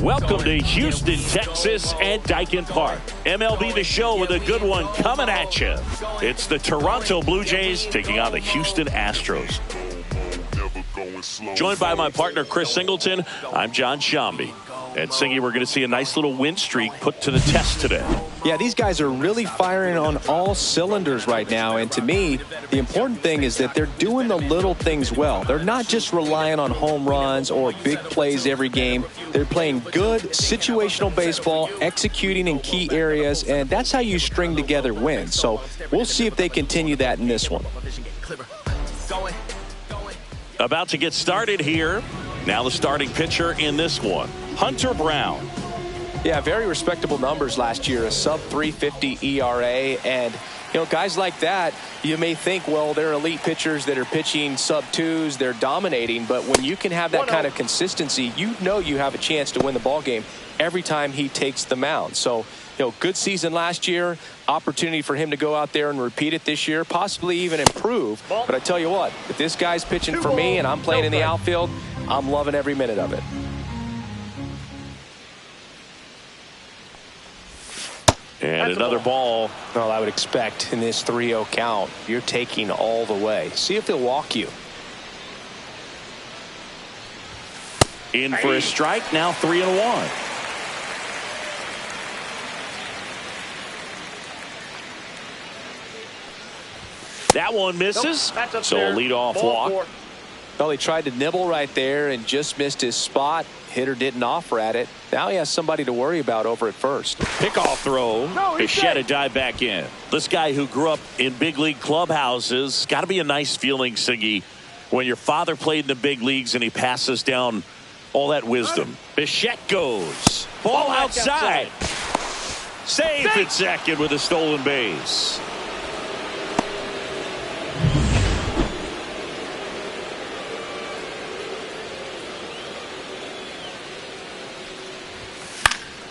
Welcome to Houston, Texas and Daikin Park. MLB The Show with a good one coming at you. It's the Toronto Blue Jays taking on the Houston Astros. Joined by my partner, Chris Singleton, I'm John Shambi. And Singy, we're going to see a nice little win streak put to the test today. Yeah, these guys are really firing on all cylinders right now. And to me, the important thing is that they're doing the little things well. They're not just relying on home runs or big plays every game. They're playing good situational baseball, executing in key areas, and that's how you string together wins. So we'll see if they continue that in this one. About to get started here. Now the starting pitcher in this one, Hunter Brown. Yeah, very respectable numbers last year, a sub-350 ERA. And, you know, guys like that, you may think, well, they're elite pitchers that are pitching sub-2s, they're dominating. But when you can have that kind of consistency, you know you have a chance to win the ball game every time he takes the mound. So, you know, good season last year, opportunity for him to go out there and repeat it this year, possibly even improve. But I tell you what, if this guy's pitching for me and I'm playing in the outfield, I'm loving every minute of it. And another ball. Well, I would expect in this 3-0 count, you're taking all the way. See if they'll walk you. In for a strike, now 3-1. That one misses, so a leadoff walk. Well, he tried to nibble right there and just missed his spot. Hitter didn't offer at it. Now he has somebody to worry about over at first. Pickoff throw. Bichette dive back in. This guy who grew up in big league clubhouses, got to be a nice feeling, Siggy, when your father played in the big leagues and he passes down all that wisdom. Bichette goes. Ball outside. Safe at second with a stolen base.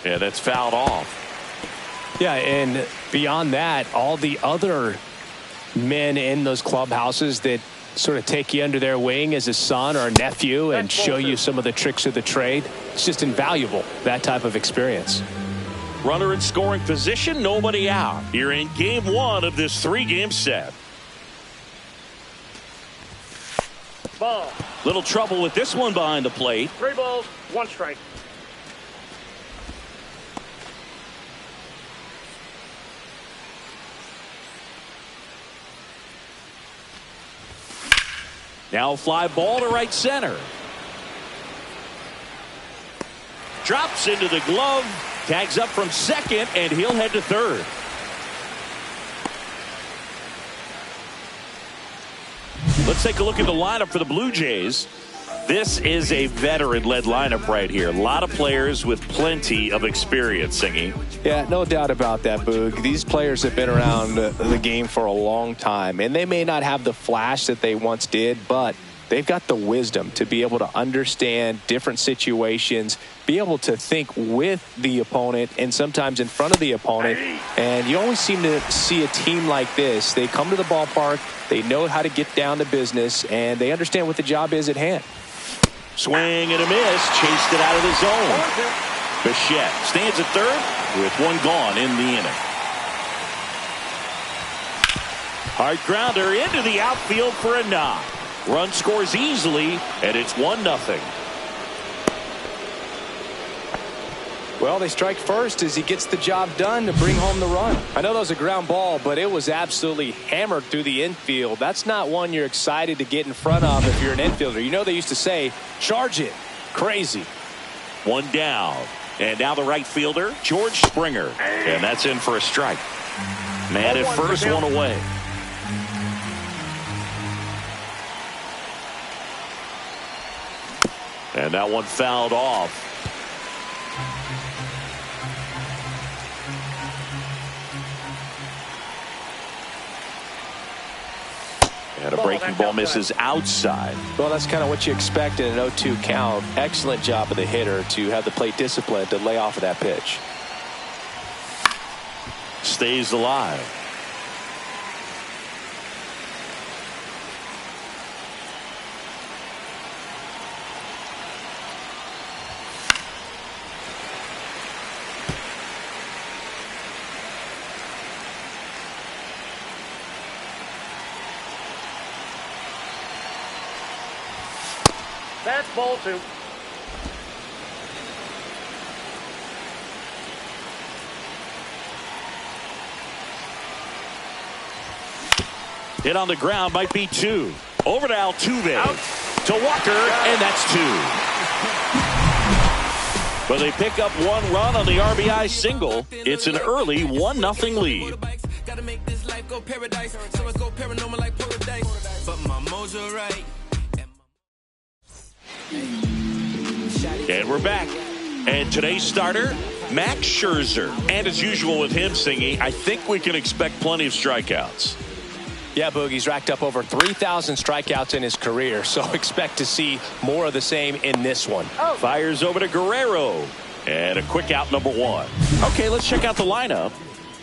Yeah, that's fouled off. Yeah, and beyond that, all the other men in those clubhouses that sort of take you under their wing as a son or a nephew and show you some of the tricks of the trade, it's just invaluable, that type of experience. Runner in scoring position, nobody out. You're in game one of this 3-game set. Ball. Little trouble with this one behind the plate. 3 balls, 1 strike. Now fly ball to right center. Drops into the glove. Tags up from second, and he'll head to third. Let's take a look at the lineup for the Blue Jays. This is a veteran-led lineup right here. A lot of players with plenty of experience, Singy. Yeah, no doubt about that, Boog. These players have been around the game for a long time, and they may not have the flash that they once did, but they've got the wisdom to be able to understand different situations, be able to think with the opponent and sometimes in front of the opponent. And you always seem to see a team like this. They come to the ballpark, they know how to get down to business, and they understand what the job is at hand. Swing and a miss. Chased it out of the zone. Bichette stands at third with 1 gone in the inning. Hard grounder into the outfield for a knock. Run scores easily, and it's 1-0. Well, they strike first as he gets the job done to bring home the run. I know that was a ground ball, but it was absolutely hammered through the infield. That's not one you're excited to get in front of if you're an infielder. You know they used to say, charge it. Crazy. 1 down. And now the right fielder, George Springer. And that's in for a strike. Man at first, 1 away. And that one fouled off. And a breaking ball misses outside. Well, that's kind of what you expect in an 0-2 count. Excellent job of the hitter to have the plate discipline to lay off of that pitch. Stays alive. That's ball 2. Hit on the ground, might be 2. Over to Altuve. Out. To Walker, and that's 2. But they pick up 1 run on the RBI single. It's an early 1-0 lead. Gotta make this life go paradise, so I go paranormal like paradise. But my mojo right. And we're back. And today's starter, Max Scherzer. And as usual with him singing, I think we can expect plenty of strikeouts. Yeah, Boogie's racked up over 3,000 strikeouts in his career, so expect to see more of the same in this one. Fires over to Guerrero. And a quick out, number 1. Okay, let's check out the lineup.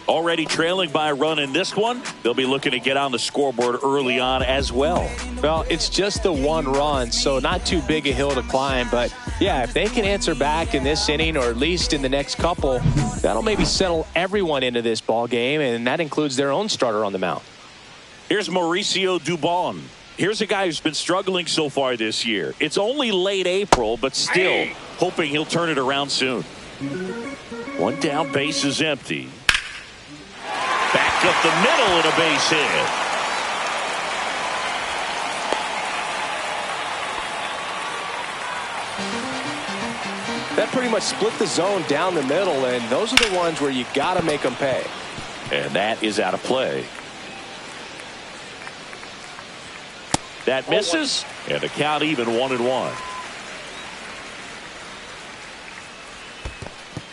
Already trailing by a run in this one. They'll be looking to get on the scoreboard early on as well. Well, it's just the 1 run, so not too big a hill to climb. But, yeah, if they can answer back in this inning or at least in the next couple, that'll maybe settle everyone into this ball game, and that includes their own starter on the mound. Here's Mauricio Dubon. Here's a guy who's been struggling so far this year. It's only late April, but still hoping he'll turn it around soon. 1 down, base is empty. Back up the middle and a base hit. That pretty much split the zone down the middle, and those are the ones where you got to make them pay. And that is out of play. That misses, and the count even 1-1.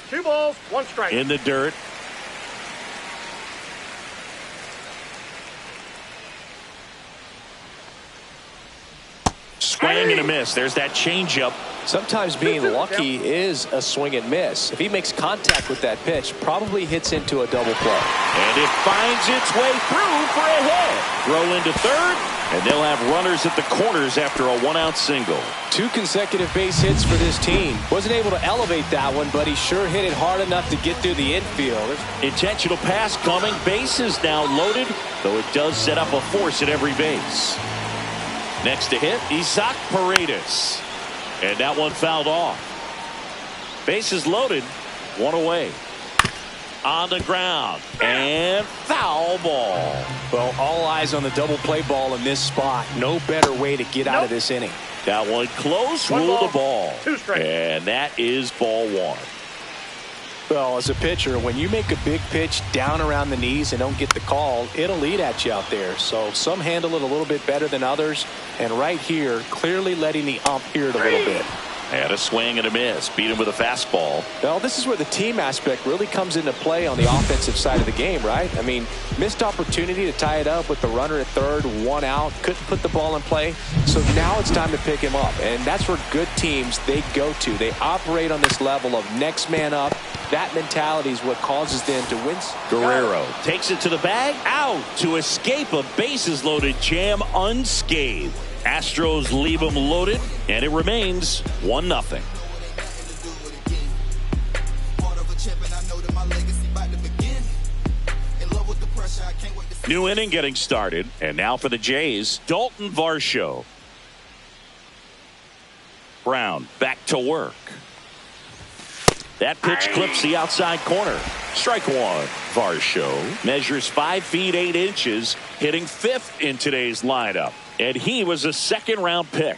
2 balls, 1 strike. In the dirt. Swing and a miss. There's that changeup. Sometimes being lucky is a swing and miss. If he makes contact with that pitch, probably hits into a double play. And it finds its way through for a hit. Throw into third, and they'll have runners at the corners after a 1-out single. 2 consecutive base hits for this team. Wasn't able to elevate that one, but he sure hit it hard enough to get through the infield. Intentional pass coming. Base is now loaded, though it does set up a force at every base. Next to hit, Isaac Paredes. And that one fouled off. Bases loaded, 1 away. On the ground, and foul ball. Well, all eyes on the double play ball in this spot. No better way to get out of this inning. That one close, 1 rule ball, the ball. 2 strikes. And that is ball 1. Well, as a pitcher, when you make a big pitch down around the knees and don't get the call, it'll eat at you out there. So some handle it a little bit better than others. And right here, clearly letting the ump hear it a little bit. And a swing and a miss. Beat him with a fastball. Well, this is where the team aspect really comes into play on the offensive side of the game, right? I mean, missed opportunity to tie it up with the runner at third, 1 out, couldn't put the ball in play. So now it's time to pick him up. And that's where good teams, they go to. They operate on this level of next man up. That mentality is what causes them to win. Guerrero takes it to the bag, out to escape a bases loaded jam unscathed. Astros leave them loaded, and it remains 1-0. New inning getting started, and now for the Jays, Dalton Varsho. Brown back to work. That pitch clips the outside corner. Strike 1. Varsho measures 5 feet 8 inches, hitting 5th in today's lineup. And he was a 2nd-round pick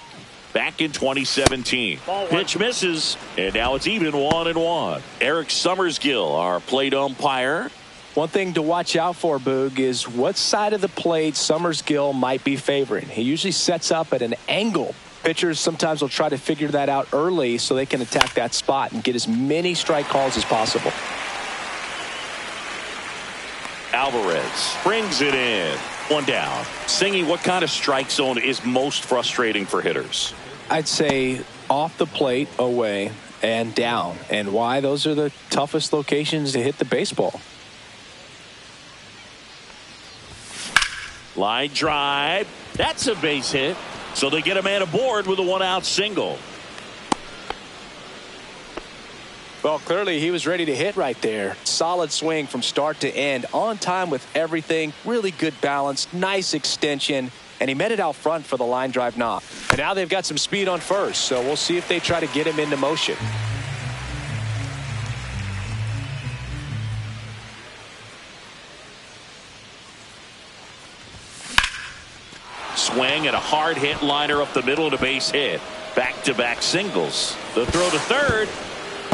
back in 2017. Pitch misses, and now it's even 1-1. Eric Summersgill, our plate umpire. One thing to watch out for, Boog, is what side of the plate Summersgill might be favoring. He usually sets up at an angle. Pitchers sometimes will try to figure that out early so they can attack that spot and get as many strike calls as possible. Alvarez brings it in. 1 down. Singy, what kind of strike zone is most frustrating for hitters? I'd say off the plate, away, and down. And why? Those are the toughest locations to hit the baseball. Line drive. That's a base hit. So they get a man aboard with a 1-out single. Well, clearly he was ready to hit right there. Solid swing from start to end. On time with everything. Really good balance. Nice extension. and he met it out front for the line drive knock. And now they've got some speed on first, so we'll see if they try to get him into motion. Swing and a hard hit liner up the middle and a base hit. Back-to-back singles. The throw to third.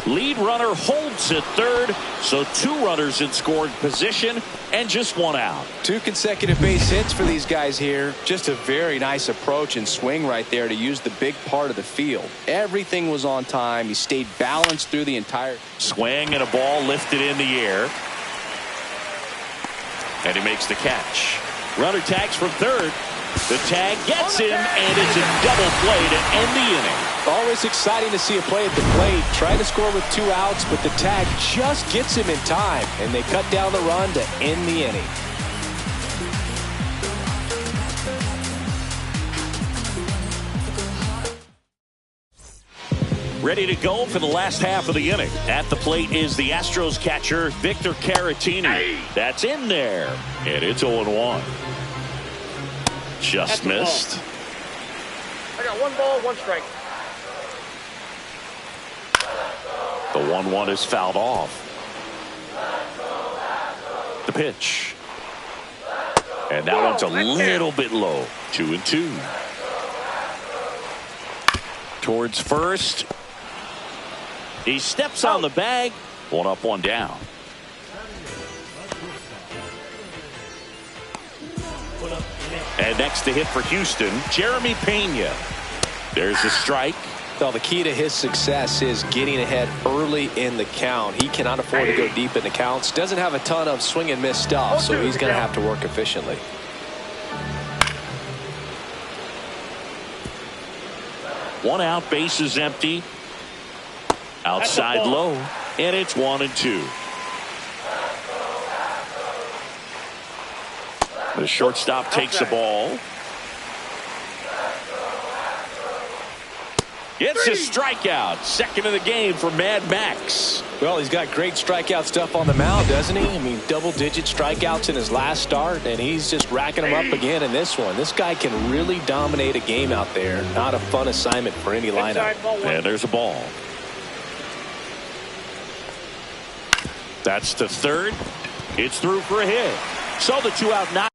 Lead runner holds at third, so 2 runners in scoring position and just 1 out. 2 consecutive base hits for these guys here. Just a very nice approach and swing right there to use the big part of the field. Everything was on time. He stayed balanced through the entire swing, and a ball lifted in the air. And he makes the catch. Runner tags from third. The tag gets him, and it's a double play to end the inning. Always exciting to see a play at the plate. Trying to score with 2 outs, but the tag just gets him in time, and they cut down the run to end the inning. Ready to go for the last half of the inning. At the plate is the Astros catcher, Victor Caratini. That's in there, and it's 0-1. Just missed. I got 1 ball, 1 strike. The 1-1 is fouled off. The pitch. And that one's a little bit low. 2-2. Towards first. He steps on the bag. 1 up, 1 down. And next to hit for Houston, Jeremy Pena. There's a strike. Well, the key to his success is getting ahead early in the count. He cannot afford to go deep in the counts. Doesn't have a ton of swing and miss stuff, so he's going to have to work efficiently. One out, base is empty. Outside low, and it's 1-2. The shortstop takes the ball. It's a strikeout. Second of the game for Mad Max. Well, he's got great strikeout stuff on the mound, doesn't he? I mean, double-digit strikeouts in his last start, and he's just racking them up again in this one. This guy can really dominate a game out there. Not a fun assignment for any lineup. And there's a ball. That's to third. It's through for a hit. So the 2-out knock.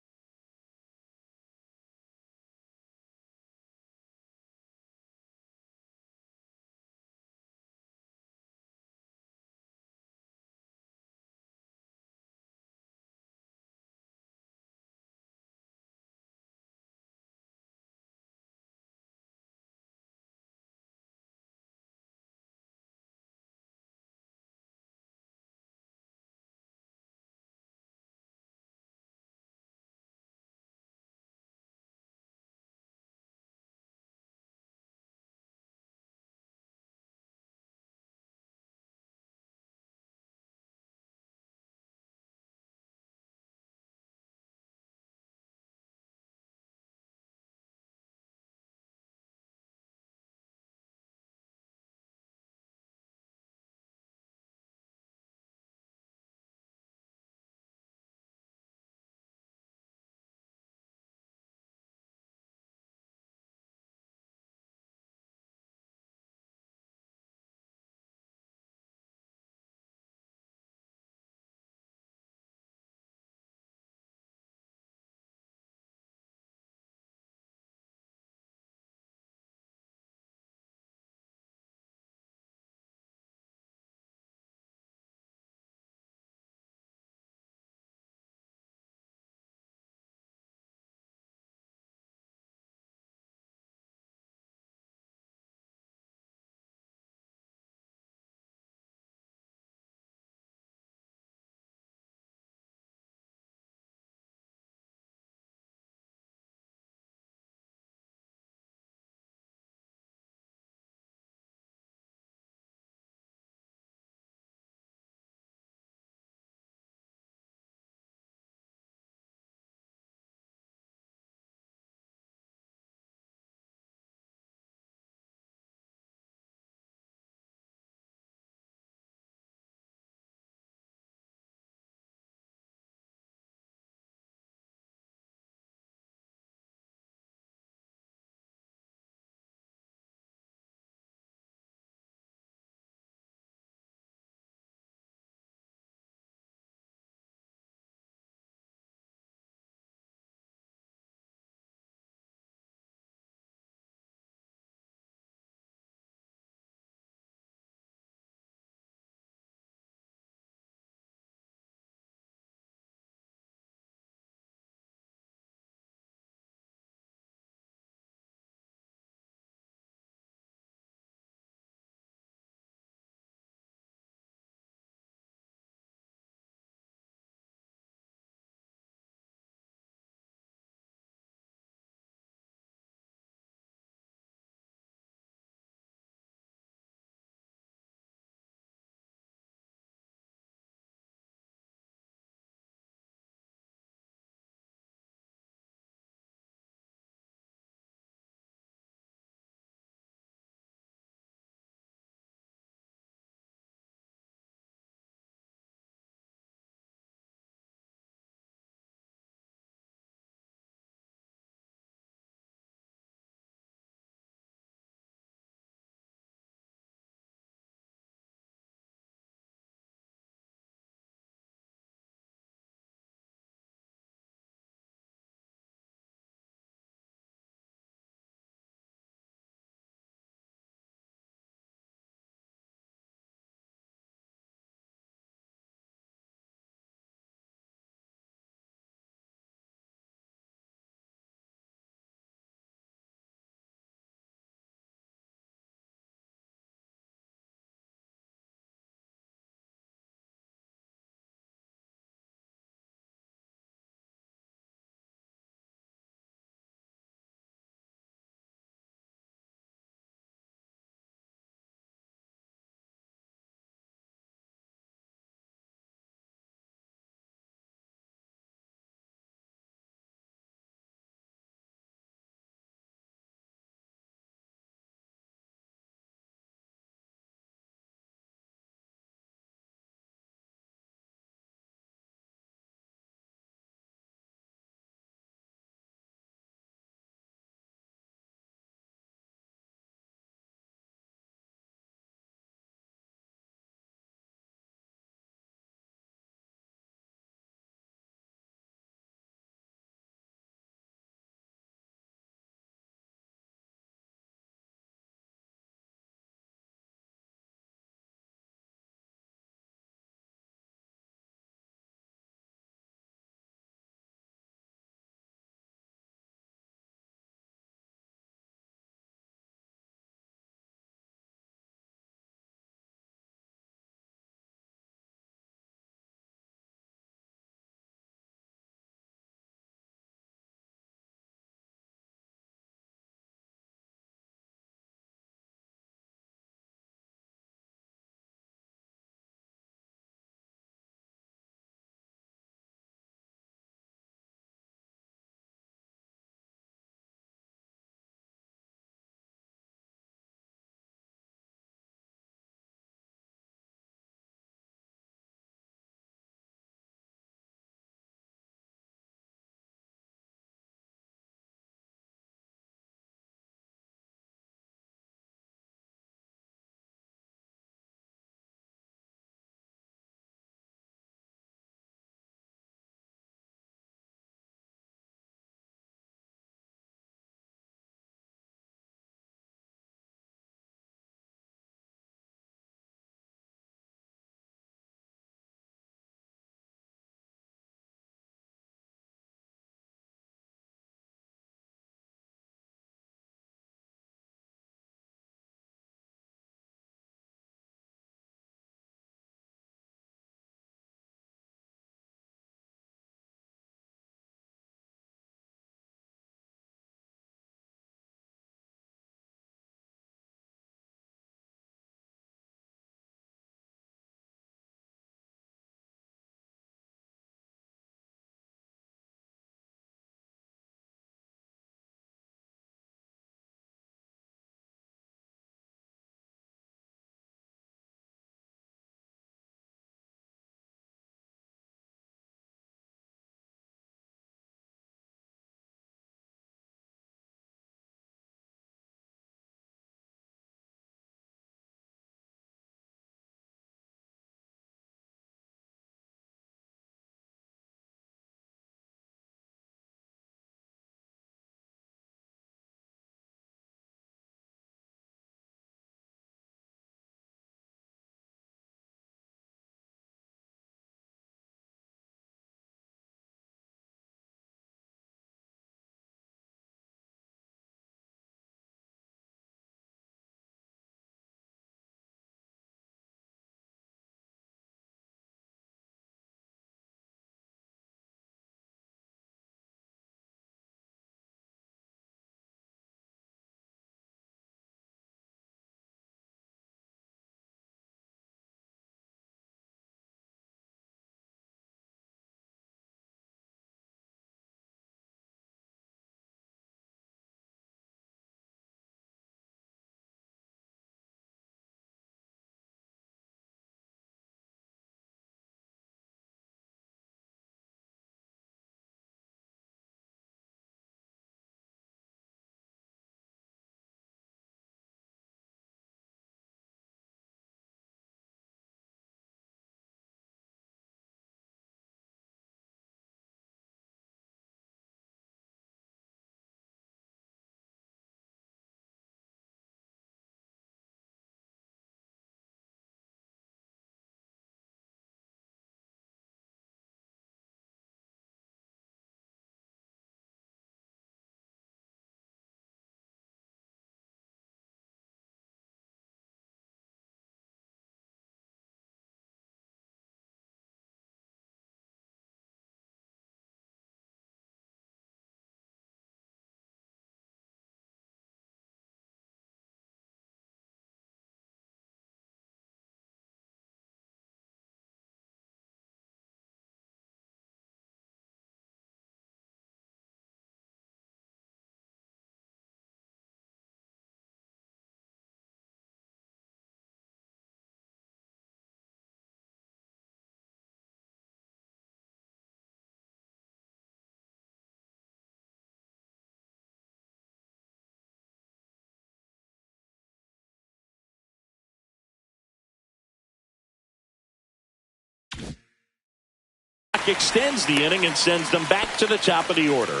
walk extends the inning and sends them back to the top of the order.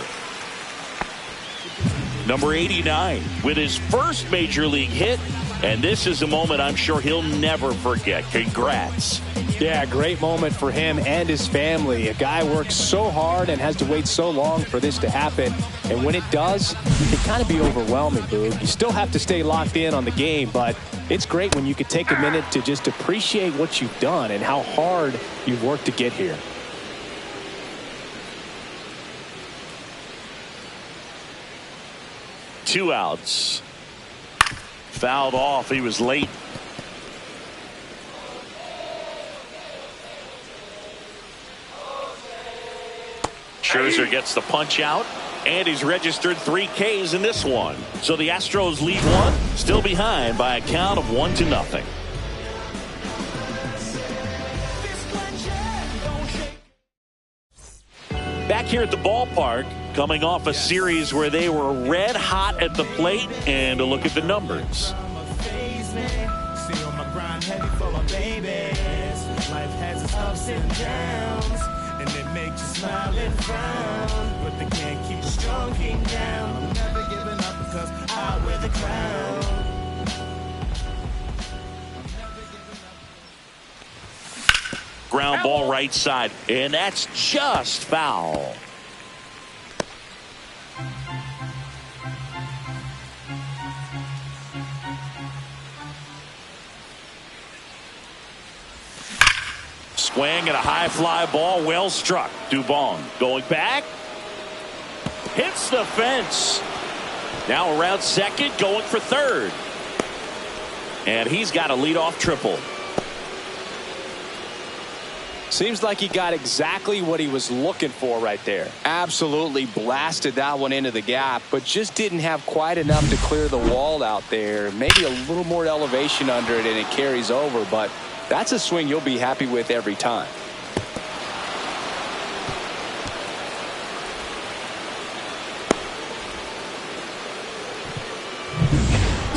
Number 89 with his first major league hit, and this is a moment I'm sure he'll never forget. Congrats. Yeah, great moment for him and his family. A guy works so hard and has to wait so long for this to happen. And when it does, it can kind of be overwhelming, Boog. You still have to stay locked in on the game, but it's great when you could take a minute to just appreciate what you've done and how hard you've worked to get here. Two outs. Fouled off. He was late. Scherzer gets the punch out, and he's registered 3 Ks in this one. So the Astros lead one, still behind by a count of 1-0. Back here at the ballpark, coming off a series where they were red hot at the plate, and a look at the numbers. And it makes you smile and frown, but they can't keep the strong king down. I'm never giving up because I wear the crown. Ground ball right side, and that's just foul. Swing and a high fly ball, well struck. Dubon going back, hits the fence. Now around second, going for third, and he's got a leadoff triple. Seems like he got exactly what he was looking for right there. Absolutely blasted that one into the gap, but just didn't have quite enough to clear the wall out there. Maybe a little more elevation under it and it carries over, but that's a swing you'll be happy with every time.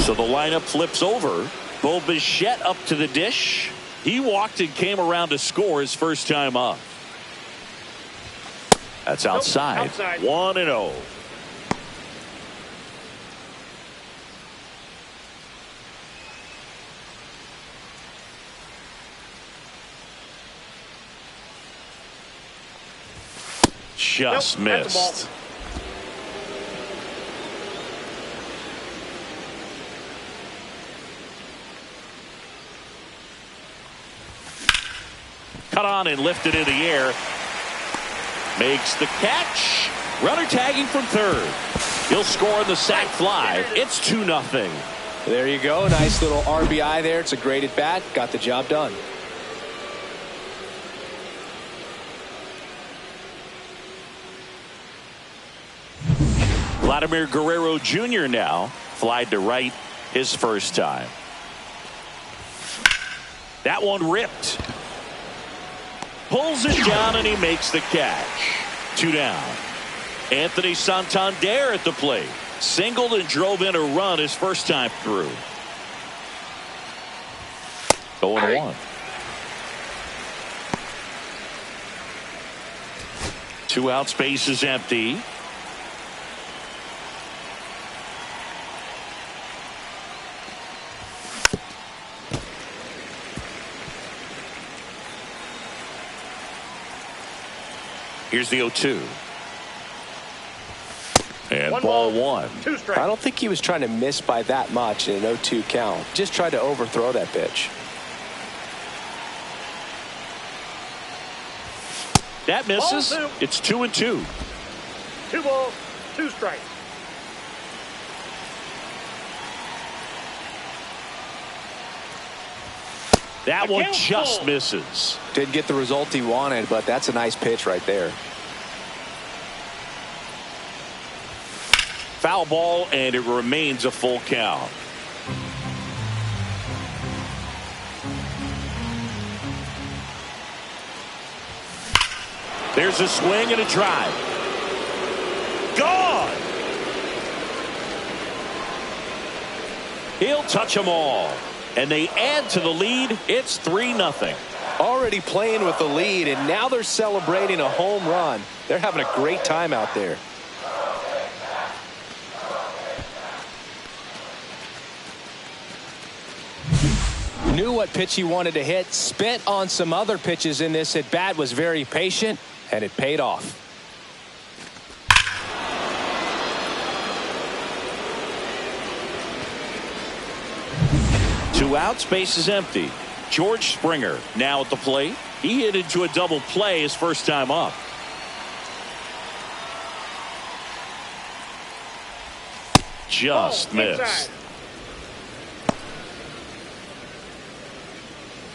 So the lineup flips over. Bo Bichette up to the dish. He walked and came around to score his first time up. That's outside. 1-0. Just missed. Cut on and lifted in the air. Makes the catch. Runner tagging from third. He'll score on the sac fly. It's 2-0. There you go. Nice little RBI there. It's a great at bat. Got the job done. Vladimir Guerrero Jr. now flied to right his first time. That one ripped. Pulls it down and he makes the catch. 2 down. Anthony Santander at the plate. Singled and drove in a run his first time through. 0-1. 2 out, space is empty. Here's the 0-2. And ball 1. 2 strikes. I don't think he was trying to miss by that much in an 0-2 count. Just tried to overthrow that pitch. That misses. Ball 2. It's 2-2. 2 balls, 2 strikes. That one just misses. Didn't get the result he wanted, but that's a nice pitch right there. Foul ball, and it remains a full count. There's a swing and a drive. Gone. He'll touch them all. And they add to the lead. It's 3-0. already playing with the lead, and now they're celebrating a home run. They're having a great time out there. Knew what pitch he wanted to hit, spent on some other pitches in this at bat, was very patient, and it paid off. Two outs, base is empty. George Springer now at the plate. He hit into a double play his first time up. Just missed.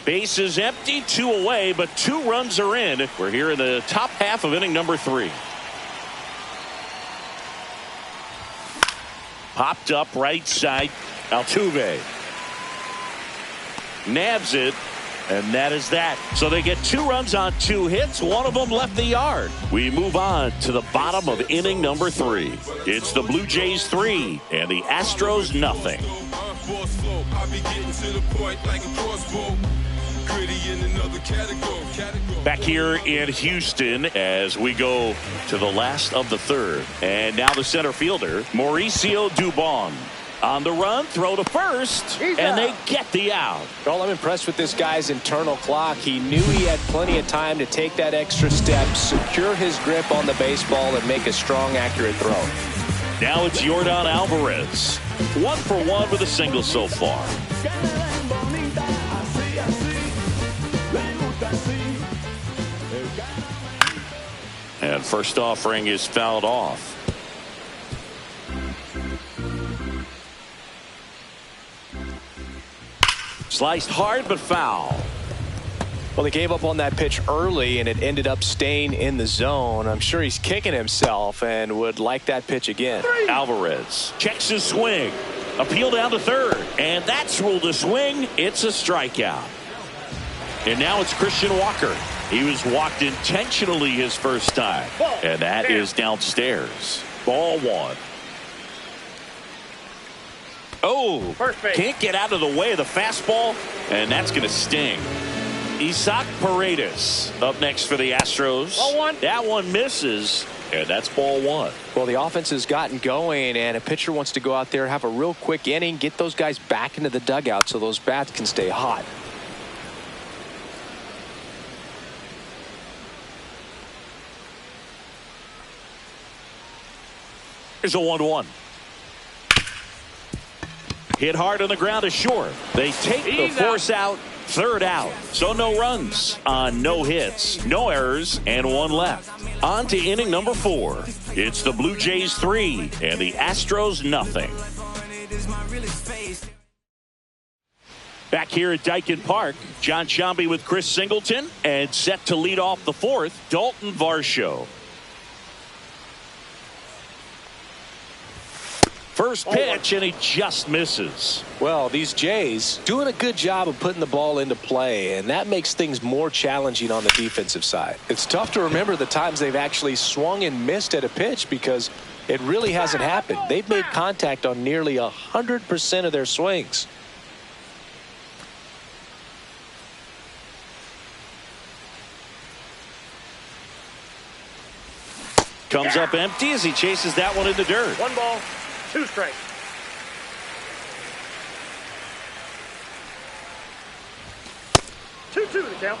Base is empty, 2 away, but 2 runs are in. We're here in the top half of inning number 3. Popped up right side. Altuve nabs it, and that is that. So they get 2 runs on 2 hits. One of them left the yard. We move on to the bottom of inning number 3. It's the Blue Jays 3 and the Astros nothing. Back here in Houston as we go to the last of the 3rd. And now the center fielder, Mauricio Dubon. On the run, throw to first, and they get the out. Well, I'm impressed with this guy's internal clock. He knew he had plenty of time to take that extra step, secure his grip on the baseball, and make a strong, accurate throw. Now it's Yordan Alvarez. 1 for 1 with a single so far. And first offering is fouled off. Sliced hard but foul. Well, he gave up on that pitch early, and it ended up staying in the zone. I'm sure he's kicking himself and would like that pitch again. Alvarez checks his swing. Appeal down to third, and that's ruled a swing. It's a strikeout. And now it's Christian Walker. He was walked intentionally his first time, and that is downstairs. Ball 1. Oh, can't get out of the way of the fastball, and that's going to sting. Isaac Paredes up next for the Astros. Ball 1. That one misses, and that's ball 1. Well, the offense has gotten going, and a pitcher wants to go out there, have a real quick inning, get those guys back into the dugout so those bats can stay hot. Here's a 1-1. Hit hard on the ground is short. They take the force out. Third out. So no runs on no hits, no errors, and 1 left. On to inning number 4. It's the Blue Jays 3 and the Astros nothing. Back here at Dyken Park, John Sciambi with Chris Singleton, and set to lead off the 4th, Dalton Varsho. First pitch, and he just misses. Well, these Jays doing a good job of putting the ball into play, and that makes things more challenging on the defensive side. It's tough to remember the times they've actually swung and missed at a pitch because it really hasn't happened. They've made contact on nearly 100% of their swings. Comes up empty as he chases that one in the dirt. 1 ball. 2 strikes. Two the count.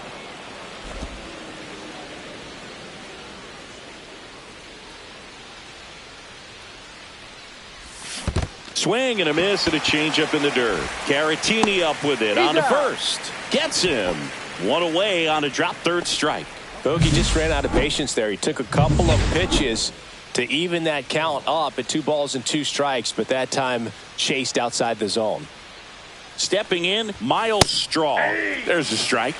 Swing and a miss and a changeup in the dirt. Caratini up with it on to first. Gets him. 1 away on a drop third strike. Bogey just ran out of patience there. He took a couple of pitches to even that count up at 2 balls and 2 strikes, but that time chased outside the zone. Stepping in, Miles Straw. There's a strike.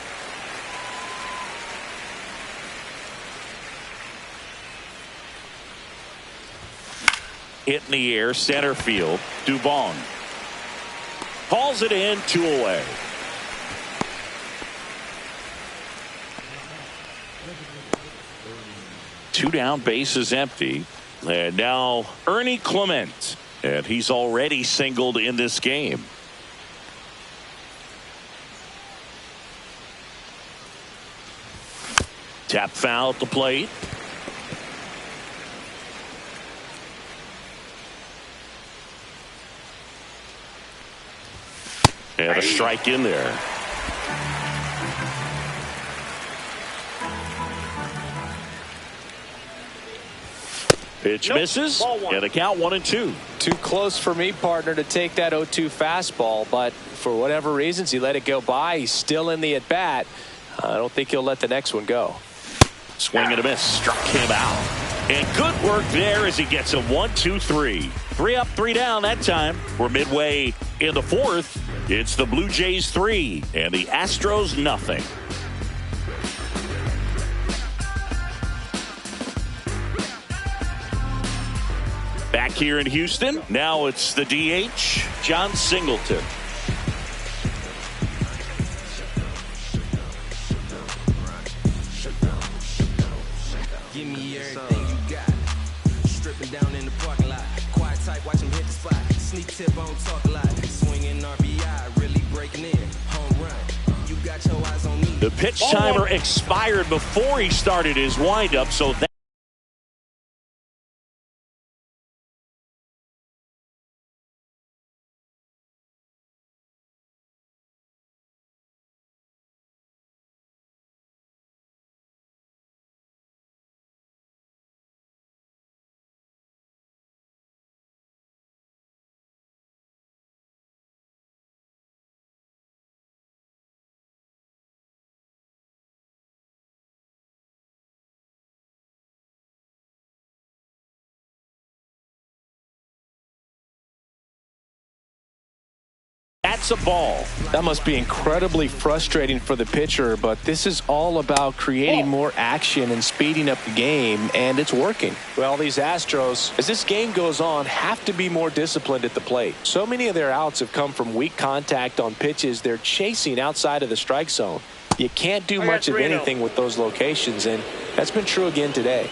Hit in the air, center field. Dubon hauls it in, 2 away. Two down, base is empty. And now Ernie Clement. And he's already singled in this game. Tap foul at the plate. And a strike in there. Pitch misses, and the count 1-2. Too close for me, partner, to take that 0-2 fastball, but for whatever reasons, he let it go by. He's still in the at-bat. I don't think he'll let the next one go. Swing and a miss, struck him out. And good work there as he gets a 1-2-3. 3 up, 3 down that time. We're midway in the fourth. It's the Blue Jays 3 and the Astros nothing. Back here in Houston, now it's the DH, John Singleton. Give me everything you got. Stripping down in the parking lot. Quiet type, watch him hit the spot. Sneak tip, on talk a lot. Swinging RBI, really breaking in. Home run. You got your eyes on me. The pitch timer expired before he started his windup, so that that's a ball. That must be incredibly frustrating for the pitcher, but this is all about creating more action and speeding up the game, and it's working. Well, these Astros, as this game goes on, have to be more disciplined at the plate. So many of their outs have come from weak contact on pitches they're chasing outside of the strike zone. You can't do much of anything with those locations, and that's been true again today.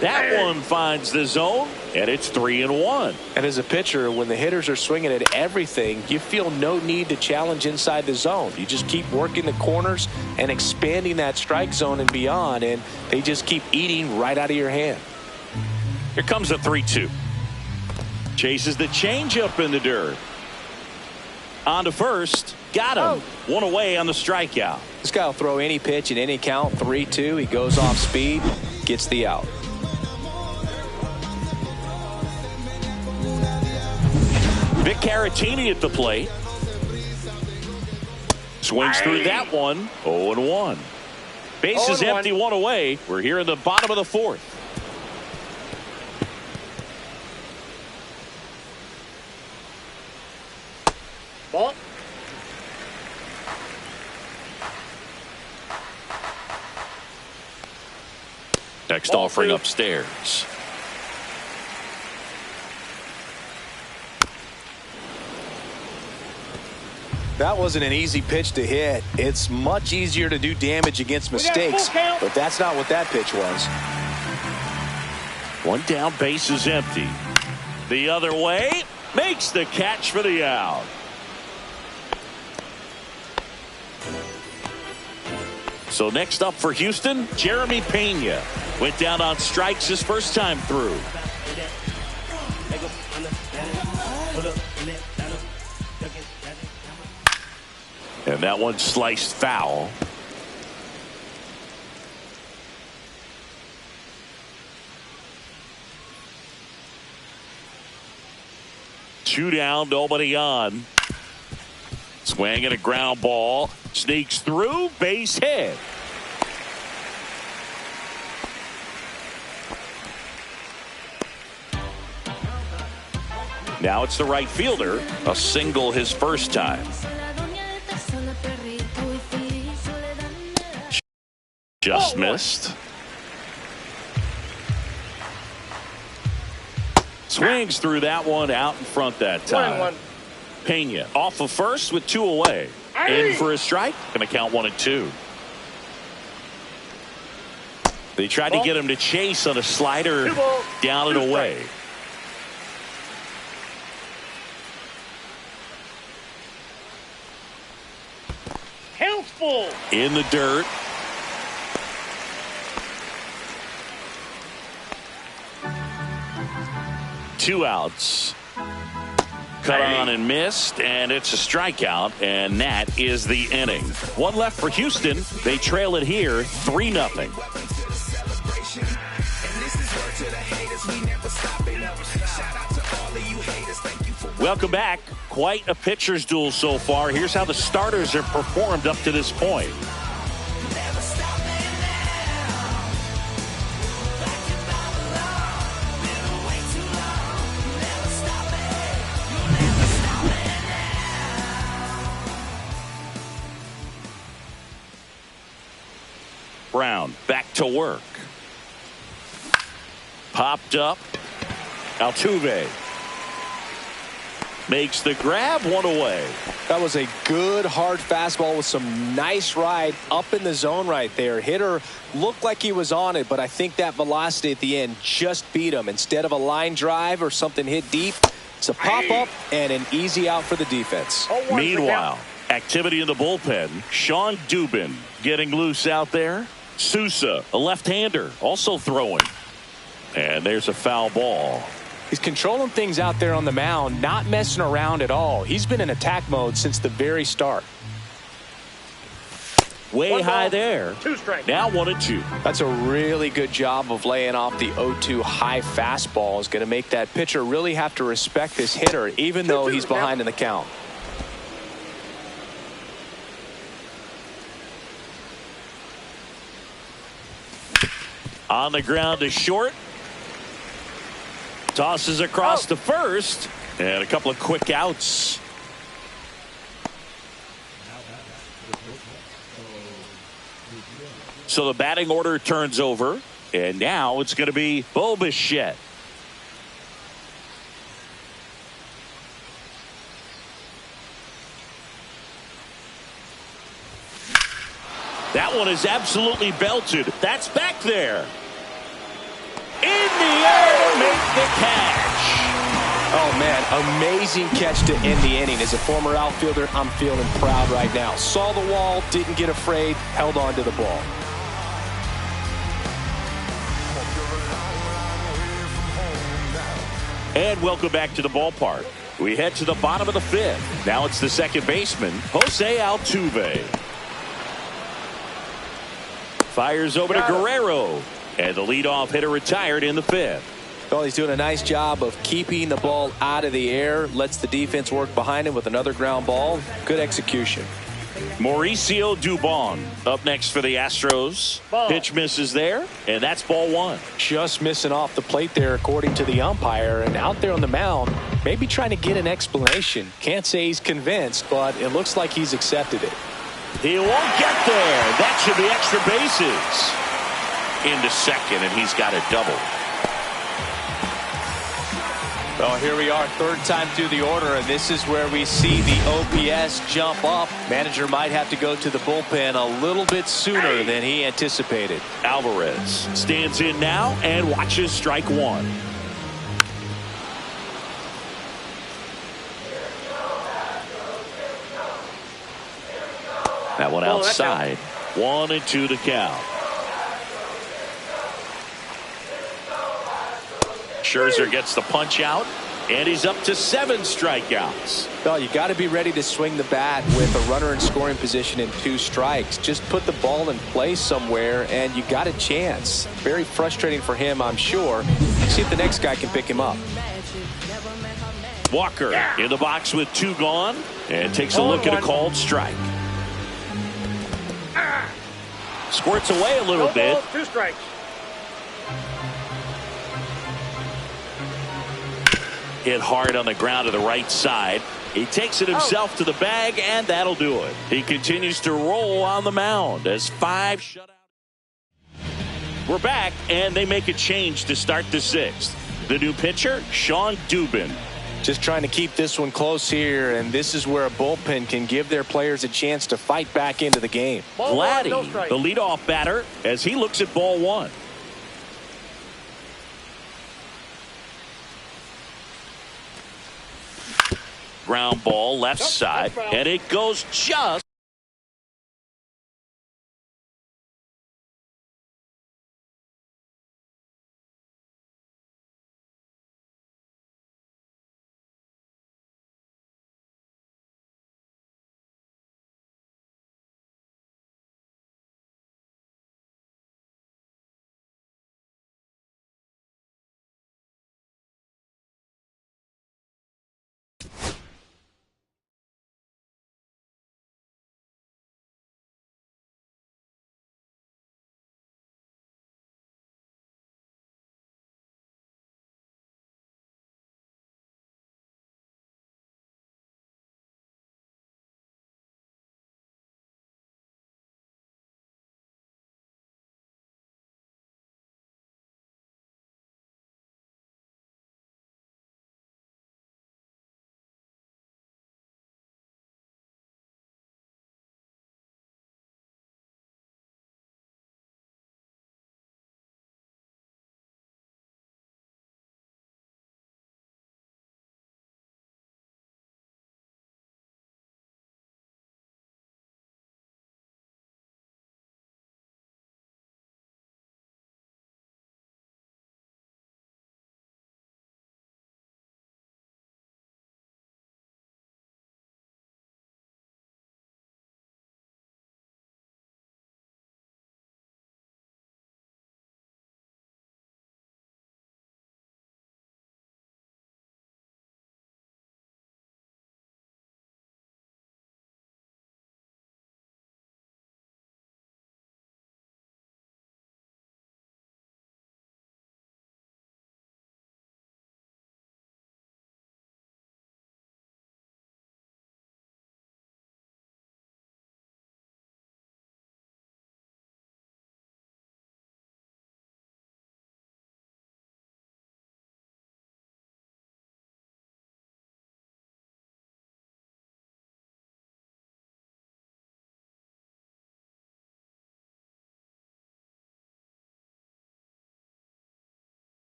That one finds the zone, and it's 3-1. And as a pitcher, when the hitters are swinging at everything, you feel no need to challenge inside the zone. You just keep working the corners and expanding that strike zone and beyond, and they just keep eating right out of your hand. Here comes a 3-2. Chases the changeup in the dirt. On to first. Got him. One away on the strikeout. This guy will throw any pitch in any count. 3-2. He goes off speed, gets the out. Vic Caratini at the plate. Swings through that one. 0-1. Base is empty, one away. We're here in the bottom of the fourth. Ball. Next offering upstairs. That wasn't an easy pitch to hit. It's much easier to do damage against mistakes, but that's not what that pitch was. One down, base is empty. The other way, makes the catch for the out. So next up for Houston, Jeremy Pena. Went down on strikes his first time through. And that one sliced foul. Two down, nobody on. Swing and a ground ball. Sneaks through, base hit. Now it's the right fielder. A single his first time. Just missed. Swings through that one out in front that time. Pena off of first with two away. In for a strike. Going to count 1-2. They tried to get him to chase on a slider down and away. Count full. In the dirt. 2 outs. Cut on and missed, and it's a strikeout, and that is the inning. 1 left for Houston. They trail it here 3-0. Welcome back. Quite a pitcher's duel so far. Here's how the starters have performed up to this point. Brown back to work. Popped up. Altuve makes the grab, 1 away. That was a good hard fastball with some nice ride up in the zone right there. Hitter looked like he was on it, but I think that velocity at the end just beat him. Instead of a line drive or something hit deep, it's a pop up and an easy out for the defense. Meanwhile, activity in the bullpen. Sean Dubin getting loose out there. Sousa, a left-hander, also throwing. And there's a foul ball. He's controlling things out there on the mound, not messing around at all. He's been in attack mode since the very start. Way high there. 2 strikes. Now 1-2. That's a really good job of laying off the 0-2 high fastball. Is going to make that pitcher really have to respect this hitter, even though he's behind in the count. On the ground to short. Tosses across to first. And a couple of quick outs. So the batting order turns over. And now it's going to be Bo Bichette. That one is absolutely belted. That's back there. In the air to make the catch. Oh, man, amazing catch to end the inning. As a former outfielder, I'm feeling proud right now. Saw the wall, didn't get afraid, held on to the ball. And welcome back to the ballpark. We head to the bottom of the 5th. Now it's the second baseman, Jose Altuve. Fires over to Guerrero. And the leadoff hitter retired in the 5th. Well, he's doing a nice job of keeping the ball out of the air. Lets the defense work behind him with another ground ball. Good execution. Mauricio Dubon up next for the Astros. Ball. Pitch misses there, and that's ball 1. Just missing off the plate there, according to the umpire. And out there on the mound, maybe trying to get an explanation. Can't say he's convinced, but it looks like he's accepted it. He won't get there. That should be extra bases. Into second, and he's got a double. Well, here we are, 3rd time through the order, and this is where we see the OPS jump up. Manager might have to go to the bullpen a little bit sooner than he anticipated. Alvarez stands in now and watches strike 1. That one outside. 1-2 to count. Scherzer gets the punch out, and he's up to 7 strikeouts. Well, you got to be ready to swing the bat with a runner in scoring position and 2 strikes. Just put the ball in play somewhere, and you got a chance. Very frustrating for him, I'm sure. See if the next guy can pick him up. Walker in the box with 2 gone, and takes a look at a called strike. Squirts away a little bit. 2 strikes. Hit hard on the ground to the right side. He takes it himself to the bag, and that'll do it. He continues to roll on the mound as 5 shutout. We're back, and they make a change to start the 6th. The new pitcher, Sean Dubin. Just trying to keep this one close here, and this is where a bullpen can give their players a chance to fight back into the game. Vladdy, the leadoff batter, as he looks at ball 1. Ground ball left side, and it goes just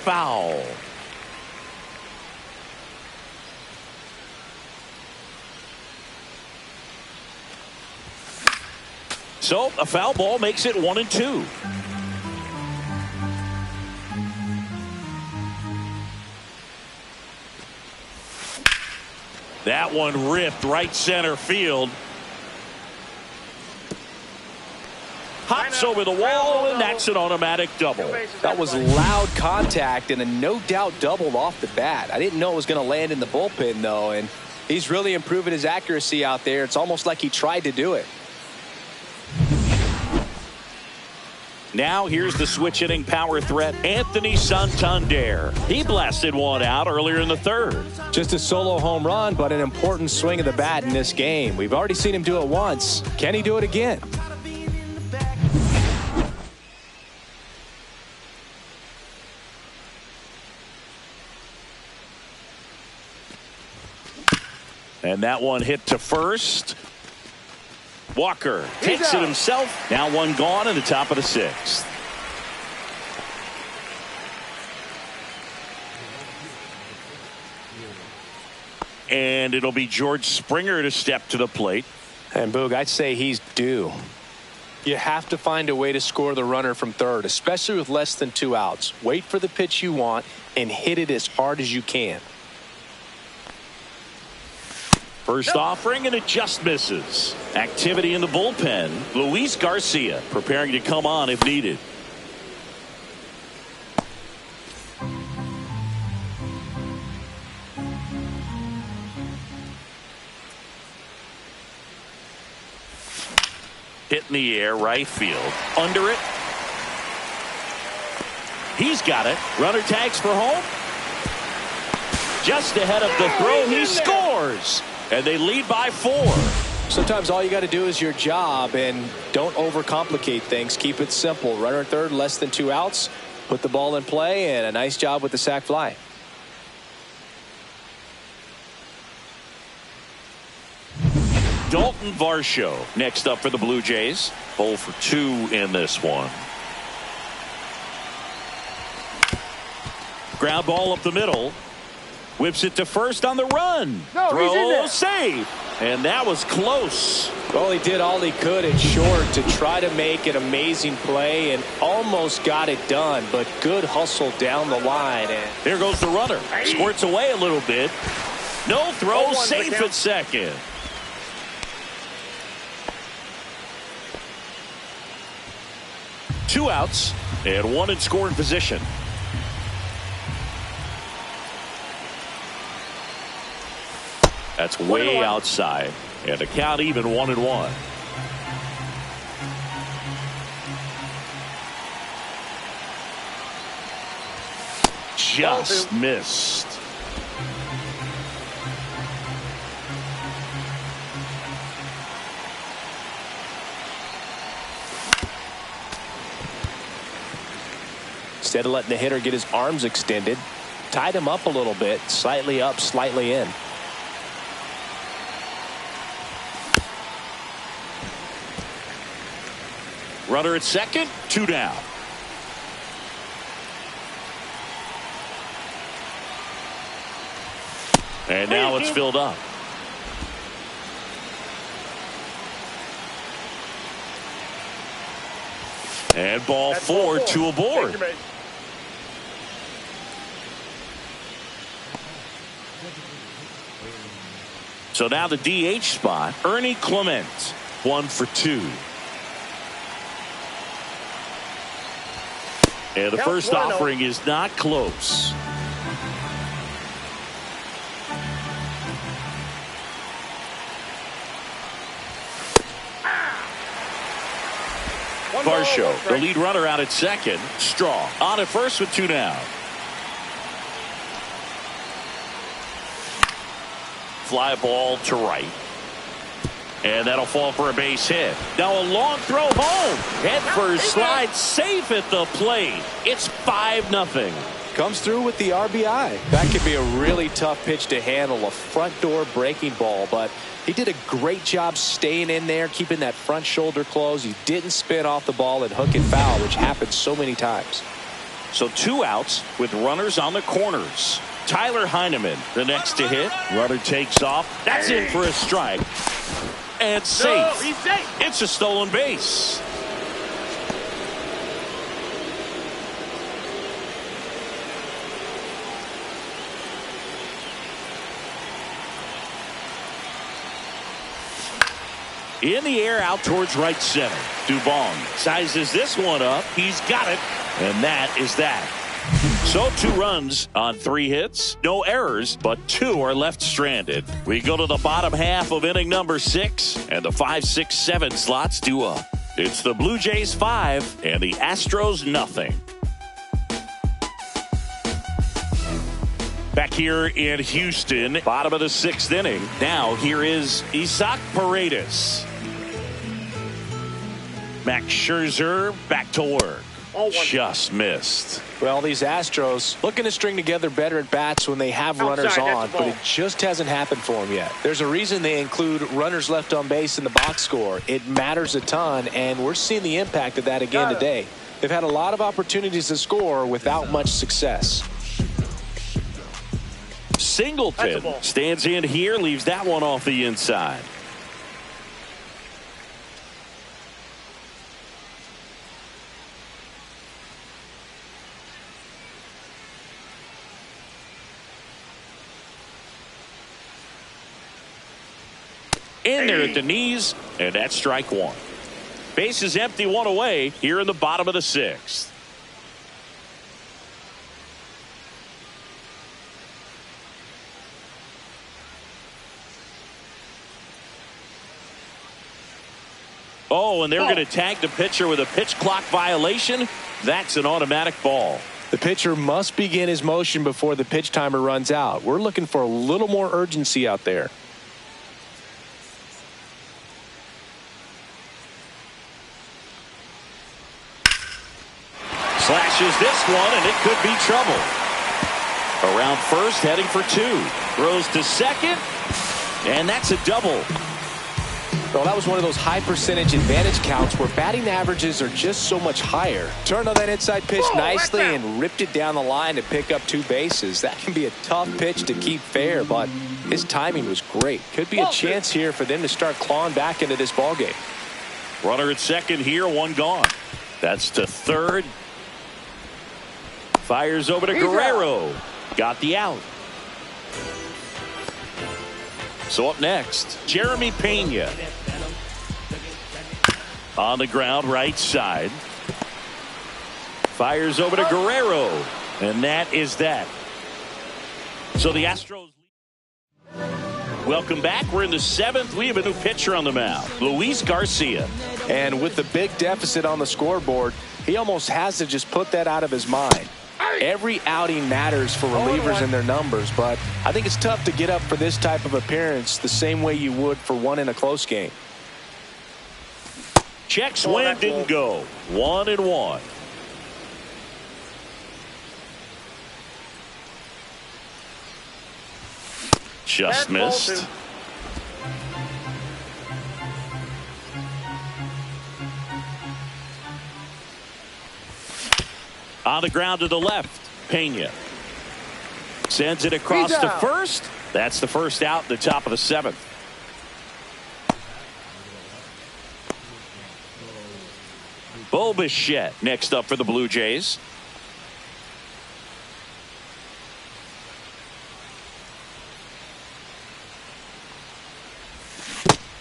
foul. So a foul ball makes it 1-2. That one ripped right center field. Hops over the wall, and that's an automatic double. That was loud contact and a no doubt double off the bat. I didn't know it was going to land in the bullpen, though, and he's really improving his accuracy out there. It's almost like he tried to do it. Now here's the switch hitting power threat, Anthony Santander. He blasted one out earlier in the third. Just a solo home run, but an important swing of the bat in this game. We've already seen him do it once. Can he do it again? And that one hit to first. Walker takes it himself. Now one gone in the top of the sixth. And it'll be George Springer to step to the plate. And Boog, I'd say he's due. You have to find a way to score the runner from third, especially with less than 2 outs. Wait for the pitch you want and hit it as hard as you can. First offering, and it just misses. Activity in the bullpen. Luis Garcia preparing to come on if needed. Hit in the air, right field. Under it. He's got it. Runner tags for home. Just ahead of the throw, he scores. And they lead by 4. Sometimes all you got to do is your job and don't overcomplicate things. Keep it simple. Runner at third, less than 2 outs. Put the ball in play, and a nice job with the sac fly. Dalton Varsho next up for the Blue Jays. 0 for 2 in this one. Ground ball up the middle. Whips it to first on the run. Throw safe. And that was close. Well, he did all he could at short to try to make an amazing play and almost got it done, but good hustle down the line. And there goes the runner. Squirts away a little bit. No throw, safe at second. Two outs and one in scoring position. That's way outside, and the count even 1-1. Just missed. Instead of letting the hitter get his arms extended, tied him up a little bit, slightly up, slightly in. Runner at second, 2 down. And now it's filled up. And ball 4, 2 aboard. So now the DH spot, Ernie Clement, 1 for 2. And the first offering is not close. Varsho, the lead runner out at second. Straw on at first with 2 down. Fly ball to right. And that'll fall for a base hit. Now a long throw home. Head first slide safe at the plate. It's 5-0. Comes through with the RBI. That could be a really tough pitch to handle, a front door breaking ball, but he did a great job staying in there, keeping that front shoulder closed. He didn't spin off the ball and hook it foul, which happens so many times. So 2 outs with runners on the corners. Tyler Heineman, the next to hit. Runner takes off. That's in for a strike. And safe. He's safe. It's a stolen base. In the air out towards right center. Dubon sizes this one up. He's got it. And that is that. So 2 runs on 3 hits. No errors, but 2 are left stranded. We go to the bottom half of inning number 6. And the 5, 6, 7 slots due up. It's the Blue Jays 5 and the Astros nothing. Back here in Houston, bottom of the 6th inning. Now here is Isaac Paredes. Max Scherzer back to work. Just missed. Well, these Astros looking to string together better at bats when they have runners on, but it just hasn't happened for them yet. There's a reason they include runners left on base in the box score. It matters a ton, and we're seeing the impact of that again today. They've had a lot of opportunities to score without much success. Singleton stands in here, leaves that one off the inside. In there at the knees, and that's strike 1. Base is empty, 1 away here in the bottom of the 6th. Oh, and they're going to tag the pitcher with a pitch clock violation. That's an automatic ball. The pitcher must begin his motion before the pitch timer runs out. We're looking for a little more urgency out there. Slashes this one, and it could be trouble. Around first, heading for 2. Throws to second, and that's a double. Well, that was one of those high percentage advantage counts where batting averages are just so much higher. Turned on that inside pitch nicely and ripped it down the line to pick up 2 bases. That can be a tough pitch to keep fair, but his timing was great. Could be a chance here for them to start clawing back into this ballgame. Runner at second here, 1 gone. That's to third. Fires over to Guerrero. Got the out. So up next, Jeremy Pena. On the ground, right side. Fires over to Guerrero. And that is that. So the Astros. Welcome back. We're in the 7th. We have a new pitcher on the mound, Luis Garcia. And with the big deficit on the scoreboard, he almost has to just put that out of his mind. Every outing matters for relievers and their numbers, but I think it's tough to get up for this type of appearance the same way you would for one in a close game. Check swing didn't go. 1-1. Just missed. On the ground to the left, Pena sends it across to first. That's the first out, the top of the 7th. Bo Bichette next up for the Blue Jays.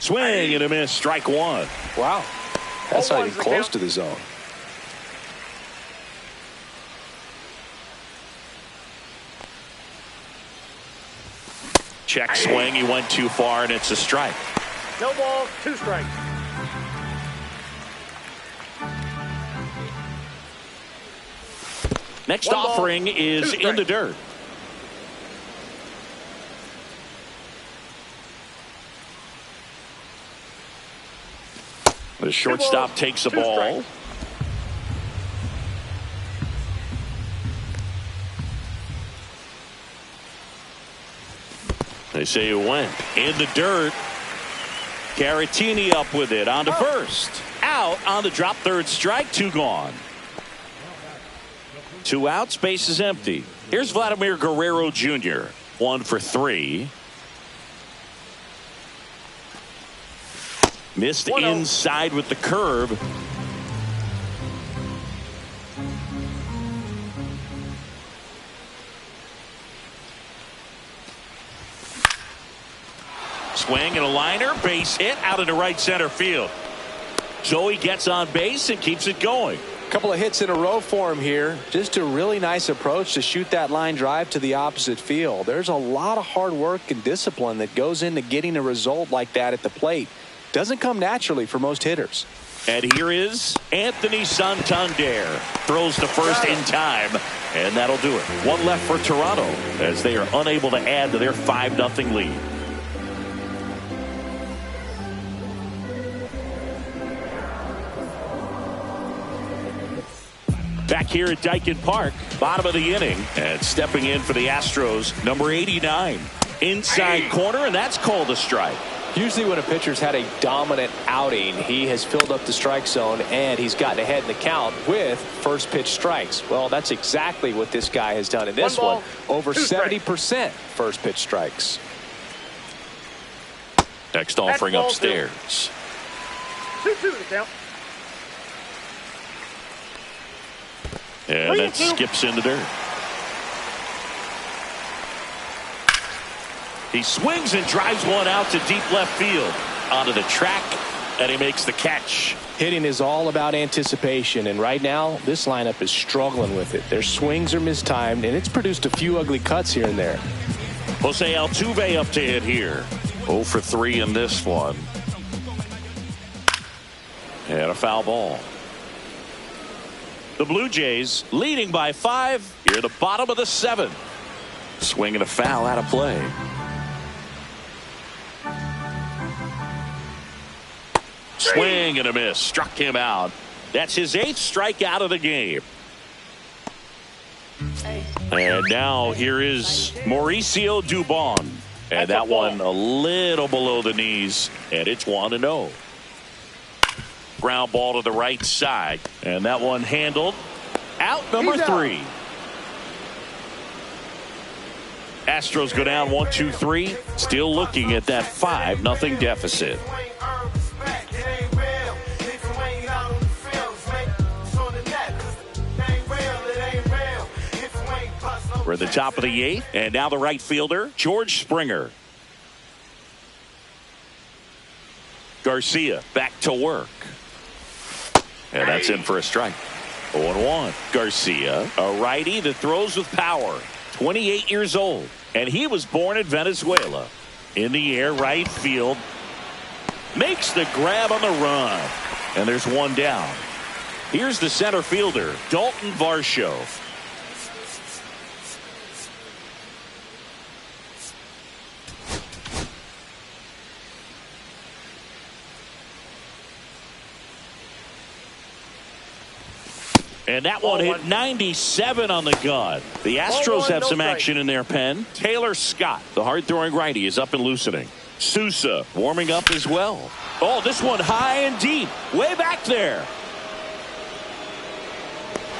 Swing and a miss, strike 1. Wow, that's not even close to the zone. Check swing, he went too far, and it's a strike. No ball, 2 strikes. Next offering is in the dirt. The shortstop takes the ball. They say it went in the dirt. Caratini up with it on to first. Out on the drop, 3rd strike, 2 gone. 2 outs, base is empty. Here's Vladimir Guerrero Jr. 1 for 3. Missed inside with the curve. Swing and a liner, base hit out into right center field. Joey gets on base and keeps it going. A couple of hits in a row for him here. Just a really nice approach to shoot that line drive to the opposite field. There's a lot of hard work and discipline that goes into getting a result like that at the plate. Doesn't come naturally for most hitters. And here is Anthony Santander. Throws to first in time, and that'll do it. 1 left for Toronto as they are unable to add to their 5-0 lead. Back here at Daikin Park, bottom of the inning, and stepping in for the Astros, number 89. Inside corner, and that's called a strike. Usually when a pitcher's had a dominant outing, he has filled up the strike zone and he's gotten ahead in the count with first pitch strikes. Well, that's exactly what this guy has done in this one. Over 70% first pitch strikes. Next offering upstairs. 2-2 the count. And that skips into dirt. He swings and drives one out to deep left field. Onto the track, and he makes the catch. Hitting is all about anticipation, and right now this lineup is struggling with it. Their swings are mistimed, and it's produced a few ugly cuts here and there. Jose Altuve up to hit here. 0 for 3 in this one. And a foul ball. The Blue Jays leading by 5 here at the bottom of the 7th. Swing and a foul out of play. Swing and a miss. Struck him out. That's his 8th strikeout of the game. And now here is Mauricio Dubon. And that one a little below the knees. And it's 1-0. Ground ball to the right side. And that one handled. Out number 3. Astros go down 1-2-3. Still looking at that 5-0 deficit. We're at the top of the 8th. And now the right fielder, George Springer. Garcia back to work. And that's in for a strike. 0-1. Garcia, a righty that throws with power. 28 years old. And he was born in Venezuela. In the air, right field. Makes the grab on the run. And there's one down. Here's the center fielder, Dalton Varsho. And that one hit 97 on the gun. The Astros have some action in their pen. Taylor Scott, the hard-throwing righty, is up and loosening. Sousa warming up as well. Oh, this one high and deep. Way back there.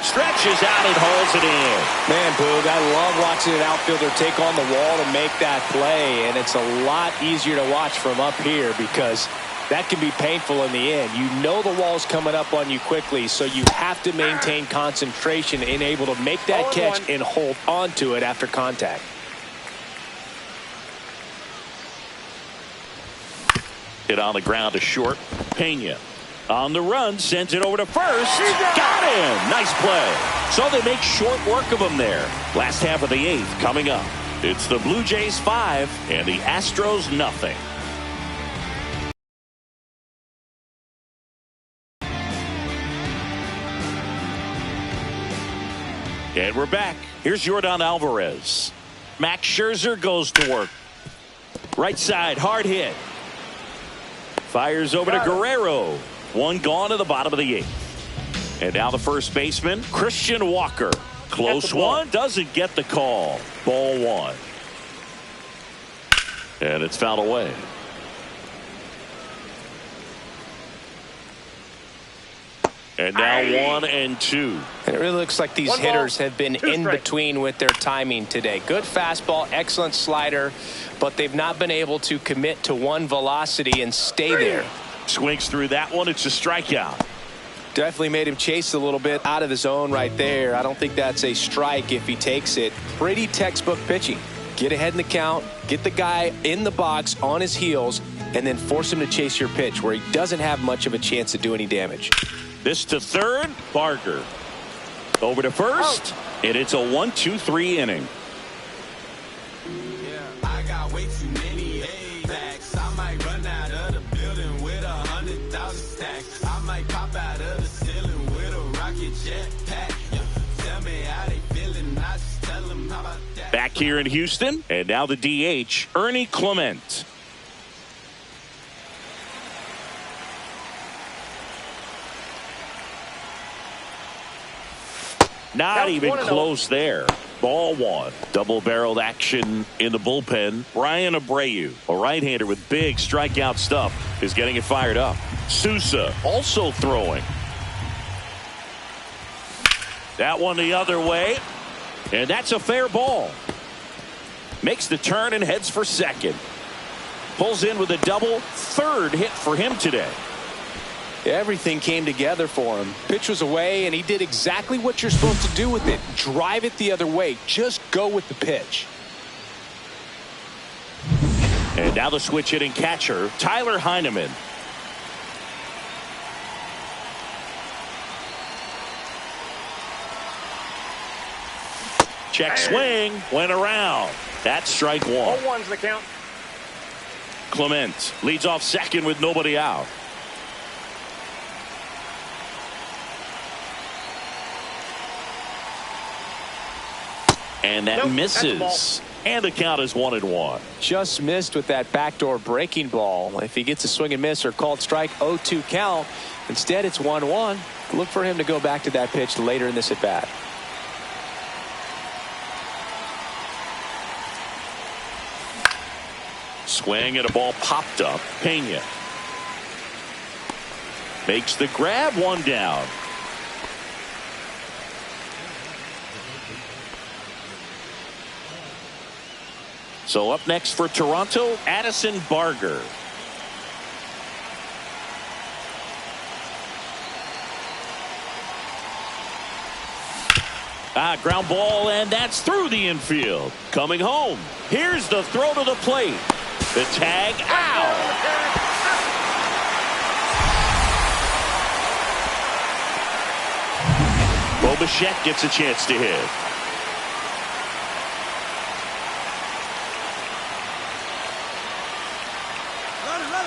Stretches out and hauls it in. Man, Boog, I love watching an outfielder take on the wall to make that play. And it's a lot easier to watch from up here because that can be painful in the end. You know the wall's coming up on you quickly, so you have to maintain concentration and able to make that catch and hold on to it after contact. Hit on the ground to short. Pena on the run, sends it over to first. Got him. Nice play. So they make short work of him there. Last half of the 8th coming up. It's the Blue Jays 5 and the Astros 0. And we're back. Here's Yordan Alvarez. Max Scherzer goes to work. Right side, hard hit. Fires over to Guerrero. One gone to the bottom of the 8th. And now the first baseman, Christian Walker. Close one, doesn't get the call. Ball 1. And it's fouled away. And now 1-2. And it really looks like these hitters have been in between with their timing today. Good fastball, excellent slider, but they've not been able to commit to one velocity and stay there. Swings through that one. It's a strikeout. Definitely made him chase a little bit out of the zone right there. I don't think that's a strike if he takes it. Pretty textbook pitching. Get ahead in the count, get the guy in the box on his heels, and then force him to chase your pitch where he doesn't have much of a chance to do any damage. This to third, Barker. Over to first, and it's a 1-2-3 inning. I got way too many A-backs. I might run out of the building with 100,000 stacks. I might pop out of the ceiling with a rocket jet pack. Tell me how they feeling, I just tell them how about that. Back here in Houston, and now the DH, Ernie Clement. Not even close there. Ball one. Double-barreled action in the bullpen. Brian Abreu, a right-hander with big strikeout stuff, is getting it fired up. Sousa also throwing. That one the other way. And that's a fair ball. Makes the turn and heads for second. Pulls in with a double. Third hit for him today. Everything came together for him. Pitch was away, and he did exactly what you're supposed to do with it. Drive it the other way. Just go with the pitch. And now the switch hitting catcher, Tyler Heineman. Check swing, went around. That's strike one. 0-1's the count. Clement leads off second with nobody out. And that misses. And the count is 1-1. Just missed with that backdoor breaking ball. If he gets a swing and miss or called strike, 0-2 count. Instead, it's 1-1. Look for him to go back to that pitch later in this at bat. Swing and a ball popped up. Pena makes the grab, one down. So up next for Toronto, Addison Barger. Ground ball, and that's through the infield. Coming home. Here's the throw to the plate. The tag out. Bo Bichette gets a chance to hit.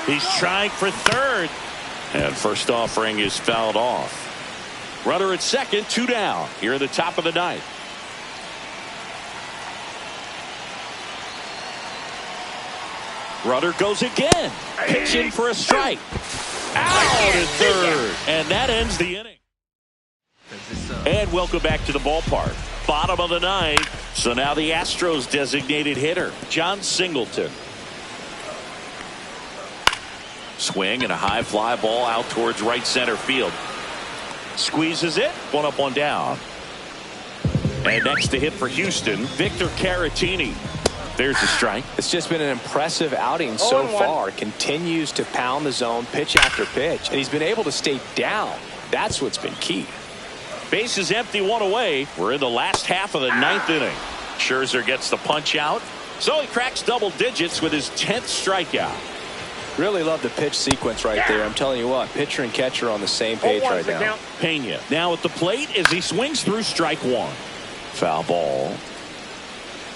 He's trying for third. And first offering is fouled off. Runner at second, 2 down here in the top of the ninth. Runner goes again. Pitching for a strike. Out at third. And that ends the inning. And welcome back to the ballpark. Bottom of the ninth. So now the Astros designated hitter, John Singleton. Swing and a high fly ball out towards right center field. Squeezes it. 1 up, 1 down. And next to hit for Houston, Victor Caratini. There's a strike. It's just been an impressive outing so far. Continues to pound the zone pitch after pitch. And he's been able to stay down. That's what's been key. Base is empty, 1 away. We're in the last half of the ninth inning. Scherzer gets the punch out. So he cracks double digits with his 10th strikeout. Really love the pitch sequence right there. I'm telling you what, pitcher and catcher on the same page right now. Pena now at the plate as he swings through strike one. Foul ball.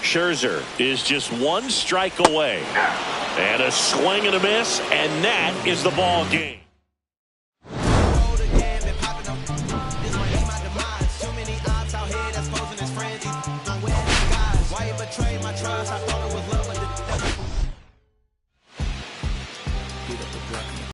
Scherzer is just 1 strike away. And a swing and a miss, and that is the ball game.